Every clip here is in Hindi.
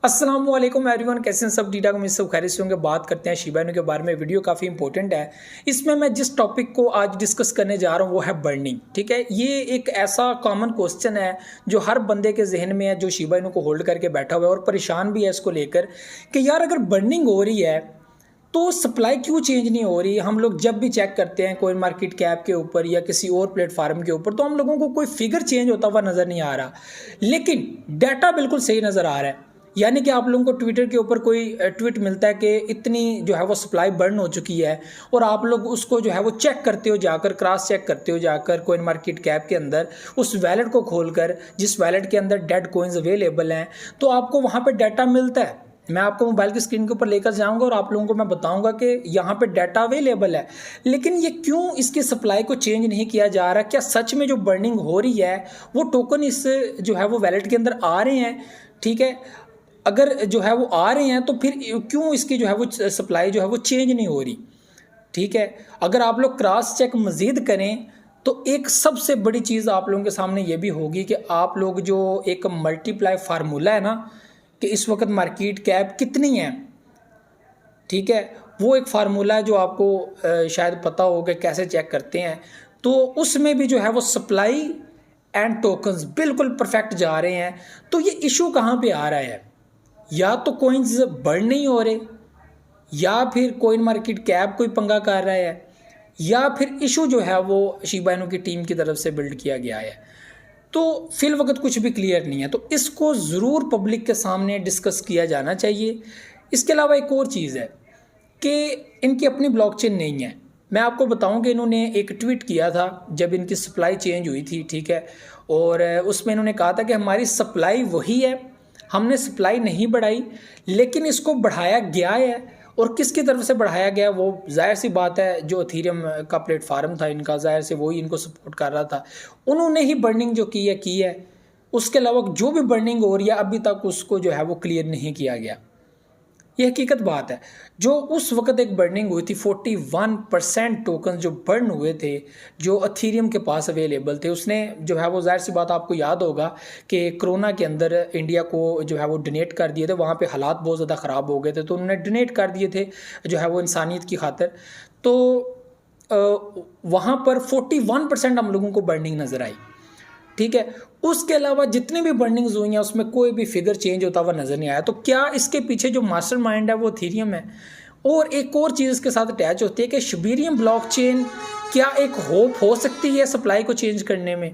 अस्सलाम वालेकुम एवरीवन, कैसे हैं सब? डीटा को मिस सब खैरियत से होंगे। बात करते हैं शिबा इनू के बारे में। वीडियो काफ़ी इंपॉर्टेंट है। इसमें मैं जिस टॉपिक को आज डिस्कस करने जा रहा हूँ वो है बर्निंग। ठीक है, ये एक ऐसा कॉमन क्वेश्चन है जो हर बंदे के जहन में है जो शिबा इनू को होल्ड करके बैठा हुआ है और परेशान भी है इसको लेकर कि यार अगर बर्निंग हो रही है तो सप्लाई क्यों चेंज नहीं हो रही। हम लोग जब भी चेक करते हैं कोइन मार्केट कैप के ऊपर या किसी और प्लेटफार्म के ऊपर तो हम लोगों को कोई फिगर चेंज होता हुआ नज़र नहीं आ रहा, लेकिन डाटा बिल्कुल सही नज़र आ रहा है। यानी कि आप लोगों को ट्विटर के ऊपर कोई ट्वीट मिलता है कि इतनी जो है वो सप्लाई बर्न हो चुकी है और आप लोग उसको जो है वो चेक करते हो जाकर, क्रॉस चेक करते हो जाकर कोइन मार्केट कैप के अंदर उस वैलेट को खोलकर, जिस वैलेट के अंदर डेड कोइंस अवेलेबल हैं, तो आपको वहाँ पे डाटा मिलता है। मैं आपको मोबाइल की स्क्रीन के ऊपर लेकर जाऊंगा और आप लोगों को मैं बताऊंगा कि यहाँ पे डाटा अवेलेबल है, लेकिन ये क्यों इसकी सप्लाई को चेंज नहीं किया जा रहा। क्या सच में जो बर्निंग हो रही है वो टोकन इस जो है वो वैलेट के अंदर आ रहे हैं? ठीक है, अगर जो है वो आ रहे हैं तो फिर क्यों इसकी जो है वो सप्लाई जो है वो चेंज नहीं हो रही। ठीक है, अगर आप लोग क्रॉस चेक मज़ीद करें तो एक सबसे बड़ी चीज़ आप लोगों के सामने ये भी होगी कि आप लोग जो एक मल्टीप्लाई फार्मूला है ना कि इस वक्त मार्केट कैप कितनी है, ठीक है, वो एक फार्मूला है जो आपको शायद पता होगा कैसे चेक करते हैं। तो उसमें भी जो है वो सप्लाई एंड टोकन्स बिल्कुल परफेक्ट जा रहे हैं। तो ये इशू कहाँ पे आ रहा है? या तो कोइंस बर्न नहीं हो रहे, या फिर कोइन मार्केट कैप कोई पंगा कर रहा है, या फिर इशू जो है वो शिबा इनू की टीम की तरफ से बिल्ड किया गया है। तो फिल वक्त कुछ भी क्लियर नहीं है, तो इसको ज़रूर पब्लिक के सामने डिस्कस किया जाना चाहिए। इसके अलावा एक और चीज़ है कि इनकी अपनी ब्लॉकचेन नहीं है। मैं आपको बताऊं कि इन्होंने एक ट्वीट किया था जब इनकी सप्लाई चेंज हुई थी, ठीक है, और उसमें इन्होंने कहा था कि हमारी सप्लाई वही है, हमने सप्लाई नहीं बढ़ाई, लेकिन इसको बढ़ाया गया है। और किसकी तरफ से बढ़ाया गया? वो जाहिर सी बात है जो एथेरियम का प्लेटफार्म था इनका, जाहिर से वही इनको सपोर्ट कर रहा था, उन्होंने ही बर्निंग जो की है। उसके अलावा जो भी बर्निंग हो रही है अभी तक उसको जो है वो क्लियर नहीं किया गया। ये हकीकत बात है। जो उस वक्त एक बर्निंग हुई थी 41% टोकन जो बर्न हुए थे, जो एथेरियम के पास अवेलेबल थे, उसने जो है वो जाहिर सी बात आपको याद होगा कि कोरोना के अंदर इंडिया को जो है वो डोनेट कर दिए थे। वहाँ पे हालात बहुत ज़्यादा ख़राब हो गए थे तो उन्होंने डोनेट कर दिए थे जो है वो इंसानियत की खातिर। तो वहाँ पर 41% हम लोगों को बर्निंग नज़र आई। ठीक है, उसके अलावा जितनी भी बर्निंग्स हुई हैं उसमें कोई भी फिगर चेंज होता हुआ नज़र नहीं आया। तो क्या इसके पीछे जो मास्टरमाइंड है वो एथेरियम है? और एक और चीज़ इसके साथ अटैच होती है कि शिबेरियम ब्लॉकचेन क्या एक होप हो सकती है सप्लाई को चेंज करने में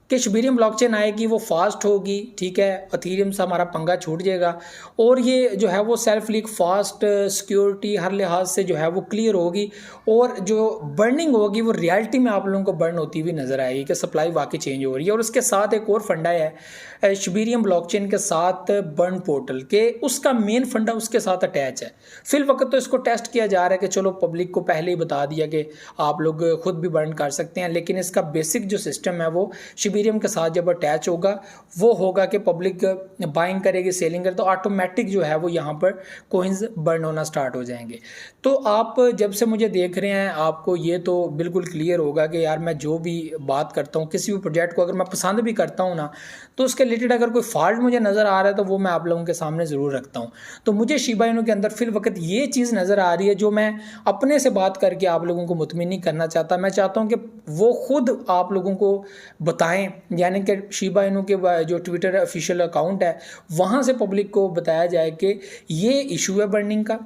कि शिबेरियम ब्लॉकचेन आएगी, वो फास्ट होगी, ठीक है, एथेरियम से हमारा पंगा छूट जाएगा और ये जो है वो सेल्फ लीक फास्ट, सिक्योरिटी हर लिहाज से जो है वो क्लियर होगी और जो बर्निंग होगी वो रियलिटी में आप लोगों को बर्न होती हुई नज़र आएगी कि सप्लाई वाकई चेंज हो रही है। और उसके साथ एक और फंडा है शिबेरियम ब्लॉकचेन के साथ बर्न पोर्टल के, उसका मेन फंडा उसके साथ अटैच है। फिल वक्त तो इसको टेस्ट किया जा रहा है कि चलो पब्लिक को पहले ही बता दिया कि आप लोग खुद भी बर्न कर सकते हैं, लेकिन इसका बेसिक जो सिस्टम है वो शिबेरियम के साथ जब अटैच होगा वो होगा कि पब्लिक बाइंग करेगी, सेलिंग करे, तो ऑटोमेटिक जो है वो यहाँ पर कोइंस बर्न होना स्टार्ट हो जाएंगे। तो आप जब से मुझे देख रहे हैं आपको ये तो बिल्कुल क्लियर होगा कि यार मैं जो भी बात करता हूँ, किसी भी प्रोजेक्ट को अगर मैं पसंद भी करता हूँ ना, तो उसके रिलेटेड अगर कोई फॉल्ट मुझे नज़र आ रहा है तो वो मैं आप लोगों के सामने ज़रूर रखता हूँ। तो मुझे शिबा इनू के अंदर फिल वक्त ये चीज़ नज़र आ रही है जो मैं अपने से बात करके आप लोगों को मुतमिन नहीं करना चाहता। मैं चाहता हूँ कि वो खुद आप लोगों को बताएं, यानी कि शिबा इनू के जो ट्विटर ऑफिशियल अकाउंट है वहाँ से पब्लिक को बताया जाए कि ये इशू है बर्निंग का,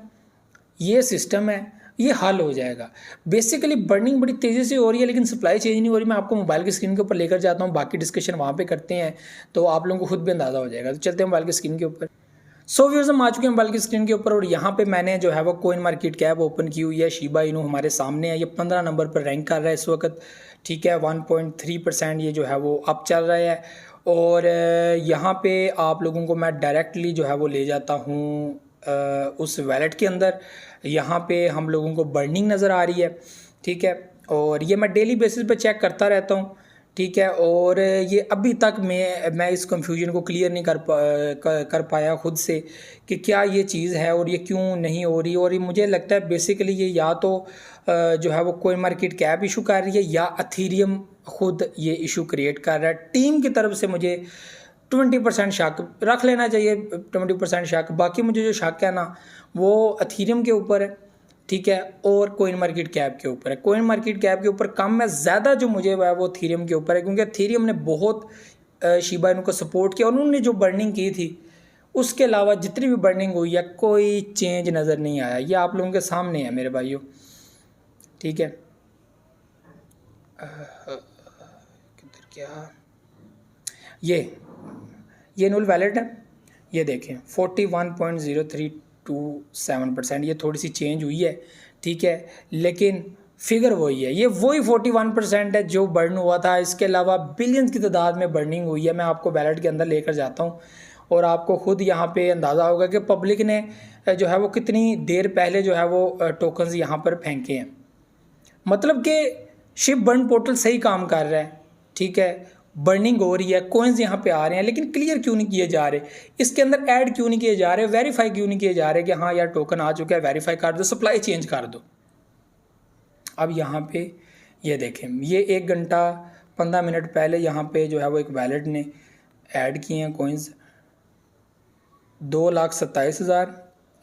ये सिस्टम है, ये हल हो जाएगा। बेसिकली बर्निंग बड़ी तेज़ी से हो रही है लेकिन सप्लाई चेंज नहीं हो रही। मैं आपको मोबाइल की स्क्रीन के ऊपर लेकर जाता हूँ, बाकी डिस्कशन वहाँ पे करते हैं तो आप लोगों को खुद भी अंदाज़ा हो जाएगा। तो चलते हैं मोबाइल की स्क्रीन के ऊपर। सो व्यूअर्स, हम आ चुके हैं मोबाइल की स्क्रीन के ऊपर और यहाँ पे मैंने जो है वो कोइन मार्केट कैप ओपन की हुई है। शिबा इनू हमारे सामने है, ये 15 नंबर पर रैंक कर रहा है इस वक्त, ठीक है, 1.3% ये जो है वो अप चल रहा है। और यहाँ पे आप लोगों को मैं डायरेक्टली जो है वो ले जाता हूँ उस वैलेट के अंदर। यहाँ पे हम लोगों को बर्निंग नज़र आ रही है, ठीक है, और ये मैं डेली बेसिस पे चेक करता रहता हूँ, ठीक है। और ये अभी तक मैं इस कंफ्यूजन को क्लियर नहीं कर पाया खुद से कि क्या ये चीज़ है और ये क्यों नहीं हो रही। और ये मुझे लगता है बेसिकली ये या तो जो है वो कोइन मार्केट कैप इशू कर रही है या एथेरियम खुद ये इशू क्रिएट कर रहा है। टीम की तरफ से मुझे 20% शक रख लेना चाहिए, 20% शक। बाकी मुझे जो शक है ना वो अथीरियम के ऊपर है, ठीक है, और कोइन मार्केट कैप के ऊपर है। कोइन मार्केट कैप के ऊपर कम है, ज़्यादा जो मुझे है वो अथीरियम के ऊपर है, क्योंकि अथीरियम ने बहुत शिबा इनू को सपोर्ट किया। उन्होंने जो बर्निंग की थी उसके अलावा जितनी भी बर्निंग हुई है कोई चेंज नज़र नहीं आया। ये आप लोगों के सामने है मेरे भाइयों, ठीक है। किधर क्या, ये नुल वैलेट है, ये देखें 41.0327%, ये थोड़ी सी चेंज हुई है, ठीक है, लेकिन फिगर वही है, ये वही 41% है जो बर्न हुआ था। इसके अलावा बिलियंस की तादाद में बर्निंग हुई है। मैं आपको वैलेट के अंदर लेकर जाता हूँ और आपको खुद यहाँ पे अंदाज़ा होगा कि पब्लिक ने जो है वो कितनी देर पहले जो है वो टोकन्स यहाँ पर फेंके हैं। मतलब कि शिप बर्न पोर्टल सही काम कर रहा है, ठीक है, बर्निंग हो रही है, कोइंस यहाँ पे आ रहे हैं, लेकिन क्लियर क्यों नहीं किए जा रहे, इसके अंदर ऐड क्यों नहीं किए जा रहे, वेरीफाई क्यों नहीं किए जा रहे कि हाँ यार टोकन आ चुका है, वेरीफाई कर दो, सप्लाई चेंज कर दो। अब यहाँ पे ये देखें, ये 1 घंटा 15 मिनट पहले यहाँ पे जो है वो एक वैलेट ने ऐड किए हैं कोइंस, 2,27,000,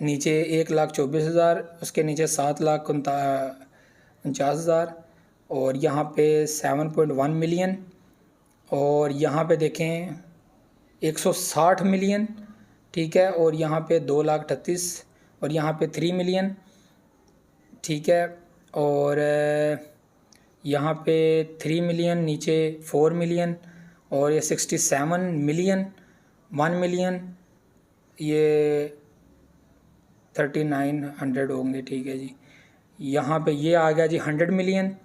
नीचे 1,24,000, उसके नीचे 7,49,000 और यहाँ पे 7.1 मिलियन, और यहाँ पे देखें 160 मिलियन, ठीक है, और यहाँ पे 2,38,000 और यहाँ पे 3 मिलियन, ठीक है, और यहाँ पे 3 मिलियन, नीचे 4 मिलियन, और ये 67 मिलियन, 1 मिलियन, ये 3900 होंगे, ठीक है जी। यहाँ पे ये आ गया जी 100 मिलियन,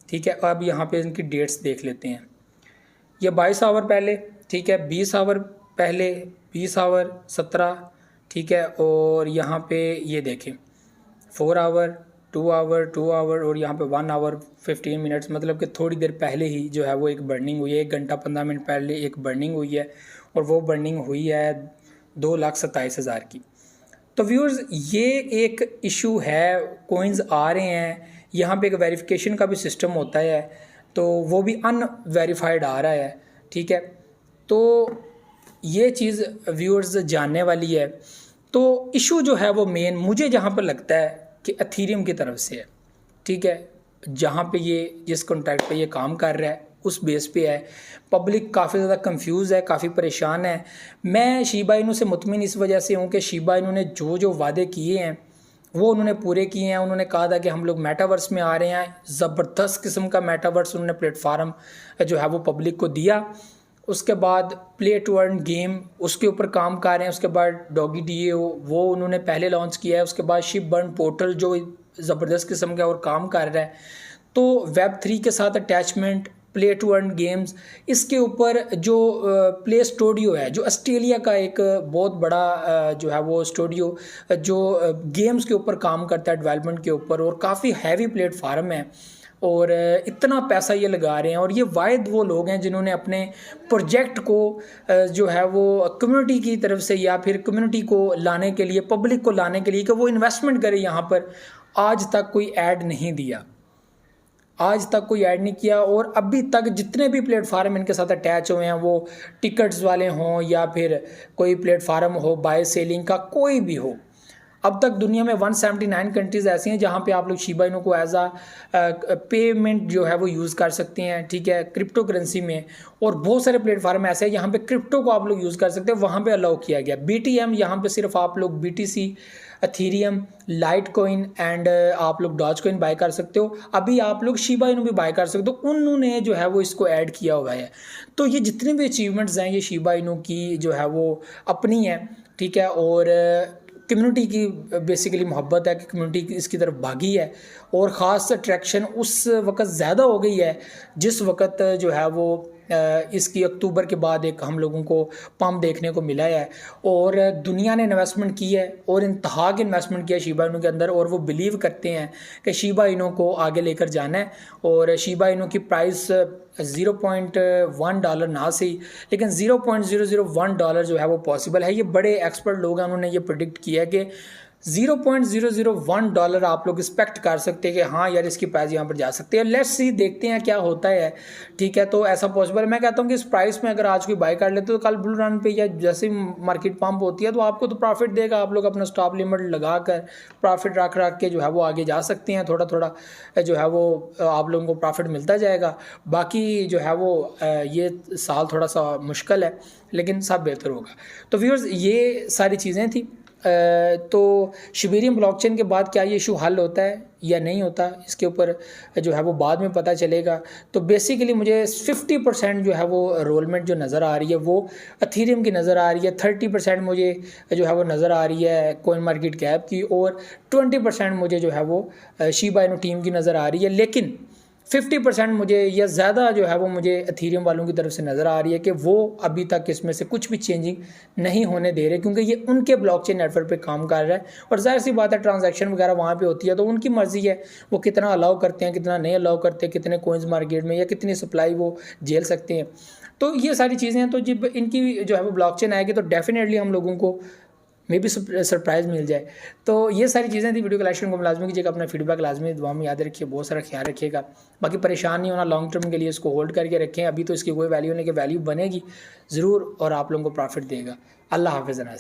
ठीक है। अब यहाँ पे इनकी डेट्स देख लेते हैं। ये 22 आवर पहले, ठीक है, 20 आवर पहले, 20 आवर 17, ठीक है, और यहाँ पे ये देखें 4 आवर, 2 आवर, 2 आवर और यहाँ पे 1 आवर 15 मिनट्स, मतलब कि थोड़ी देर पहले ही जो है वो एक बर्निंग हुई है, 1 घंटा 15 मिनट पहले एक बर्निंग हुई है, और वो बर्निंग हुई है 2,27,000 की। तो व्यूअर्स ये एक इशू है, कोइंस आ रहे हैं, यहाँ पे एक वेरिफिकेशन का भी सिस्टम होता है, तो वो भी अनवेरीफाइड आ रहा है, ठीक है। तो ये चीज़ व्यूअर्स जानने वाली है। तो इशू जो है वो मेन मुझे जहाँ पर लगता है कि अथीरियम की तरफ से है, ठीक है, जहाँ पे ये जिस कॉन्ट्रैक्ट पे ये काम कर रहा है उस बेस पे है। पब्लिक काफ़ी ज़्यादा कंफ्यूज है, काफ़ी परेशान है। मैं शिबा इनू से मुतमिन इस वजह से हूँ कि शिबा इनू ने जो जो वादे किए हैं वो उन्होंने पूरे किए हैं। उन्होंने कहा था कि हम लोग मेटावर्स में आ रहे हैं, ज़बरदस्त किस्म का मेटावर्स उन्होंने प्लेटफार्म जो है वो पब्लिक को दिया। उसके बाद प्ले टू अर्न गेम उसके ऊपर काम कर रहे हैं। उसके बाद डॉगी DAO वो उन्होंने पहले लॉन्च किया है। उसके बाद शिप बर्न पोर्टल जो ज़बरदस्त किस्म का और काम कर रहा है। तो Web3 के साथ attachment, play to earn games, इसके ऊपर जो प्ले स्टूडियो है, जो ऑस्ट्रेलिया का एक बहुत बड़ा जो है वो स्टूडियो जो गेम्स के ऊपर काम करता है, डेवलपमेंट के ऊपर, और काफ़ी हैवी प्लेटफार्म है और इतना पैसा ये लगा रहे हैं। और ये वाहिद वो लोग हैं जिन्होंने अपने प्रोजेक्ट को जो है वो कम्युनिटी की तरफ से या फिर कम्युनिटी को लाने के लिए, पब्लिक को लाने के लिए कि वो इन्वेस्टमेंट करे यहाँ पर, आज तक कोई ऐड नहीं दिया, आज तक कोई ऐड नहीं किया। और अभी तक जितने भी प्लेटफार्म इनके साथ अटैच हुए हैं, वो टिकट्स वाले हों या फिर कोई प्लेटफार्म हो बाय सेलिंग का, कोई भी हो, अब तक दुनिया में 179 कंट्रीज़ ऐसी हैं जहाँ पे आप लोग शिबा इनू को एज आ पेमेंट जो है वो यूज़ कर सकते हैं, ठीक है, क्रिप्टो करेंसी में। और बहुत सारे प्लेटफार्म ऐसे हैं जहाँ पे क्रिप्टो को आप लोग यूज़ कर सकते हैं, वहाँ पे अलाउ किया गया। BTM यहाँ पे सिर्फ आप लोग BTC, Ethereum, light coin and आप लोग डॉज कॉइन बाय कर सकते हो। अभी आप लोग शिबा इनू भी बाय कर सकते हो, उन्होंने जो है वो इसको ऐड किया हुआ है। तो ये जितने भी अचीवमेंट्स हैं ये शिबा इनू की जो है वो अपनी है, ठीक है। और कम्युनिटी की बेसिकली मोहब्बत है कि कम्युनिटी इसकी तरफ भागी है, और ख़ास अट्रैक्शन उस वक्त ज़्यादा हो गई है जिस वक्त जो है वो इसकी अक्टूबर के बाद एक हम लोगों को पम्प देखने को मिला है। और दुनिया ने इन्वेस्टमेंट की है और इंतहा की इन्वेस्टमेंट किया शिबा इनू के अंदर, और वो बिलीव करते हैं कि शिबा इनू को आगे लेकर जाना है। और शिबा इनू की प्राइस $0.1 ना सही, लेकिन $0.001 जो है वो पॉसिबल है। ये बड़े एक्सपर्ट लोग हैं, उन्होंने ये प्रेडिक्ट किया है कि $0.001 आप लोग एक्सपेक्ट कर सकते हैं कि हाँ यार इसकी प्राइस यहाँ पर जा सकती है। लेट्स सी, देखते हैं क्या होता है, ठीक है। तो ऐसा पॉसिबल, मैं कहता हूँ कि इस प्राइस में अगर आज कोई बाय कर लेते तो कल बुल रन पे या जैसे मार्केट पंप होती है तो आपको तो प्रॉफिट देगा। आप लोग अपना स्टॉप लिमिट लगा कर प्रॉफिट रख के जो है वो आगे जा सकते हैं। थोड़ा थोड़ा जो है वो आप लोगों को प्रॉफिट मिलता जाएगा। बाकी जो है वो ये साल थोड़ा सा मुश्किल है, लेकिन सब बेहतर होगा। तो व्यूअर्स, ये सारी चीज़ें थी। तो शिबेरियम ब्लॉकचेन के बाद क्या ये इशू हल होता है या नहीं होता, इसके ऊपर जो है वो बाद में पता चलेगा। तो बेसिकली मुझे 50% जो है वो रोलमेंट जो नज़र आ रही है वो अथीरियम की नज़र आ रही है, 30% मुझे जो है वो नज़र आ रही है कोइन मार्केट कैप की, और 20% मुझे जो है वो शिबा इनू टीम की नज़र आ रही है। लेकिन 50% मुझे या ज़्यादा जो है वो मुझे एथेरियम वालों की तरफ से नज़र आ रही है कि वो अभी तक इसमें से कुछ भी चेंजिंग नहीं होने दे रहे, क्योंकि ये उनके ब्लॉकचेन नेटवर्क पे काम कर रहा है। और जाहिर सी बात है, ट्रांजैक्शन वगैरह वहाँ पे होती है, तो उनकी मर्ज़ी है वो कितना अलाउ करते हैं, कितना नहीं अलाउ करते, कितने कोइंस मार्केट में या कितनी सप्लाई वो झेल सकते हैं। तो ये सारी चीज़ें हैं। तो जब इनकी जो है वो ब्लॉकचेन आएगी तो डेफिनेटली हम लोगों को मे भी सरप्राइज़ मिल जाए। तो ये सारी चीज़ें थी। वीडियो को लाइक को लाजमी कीजिएगा, अपना फीडबैक लाजमी दुआ में याद रखिए, बहुत सारा ख्याल रखिएगा। बाकी परेशान नहीं होना, लॉन्ग टर्म के लिए इसको होल्ड करके रखें। अभी तो इसकी कोई वैल्यू नहीं, कि वैल्यू बनेगी ज़रूर और आप लोगों को प्रॉफिट देगा। अल्लाह हाफ़िज़।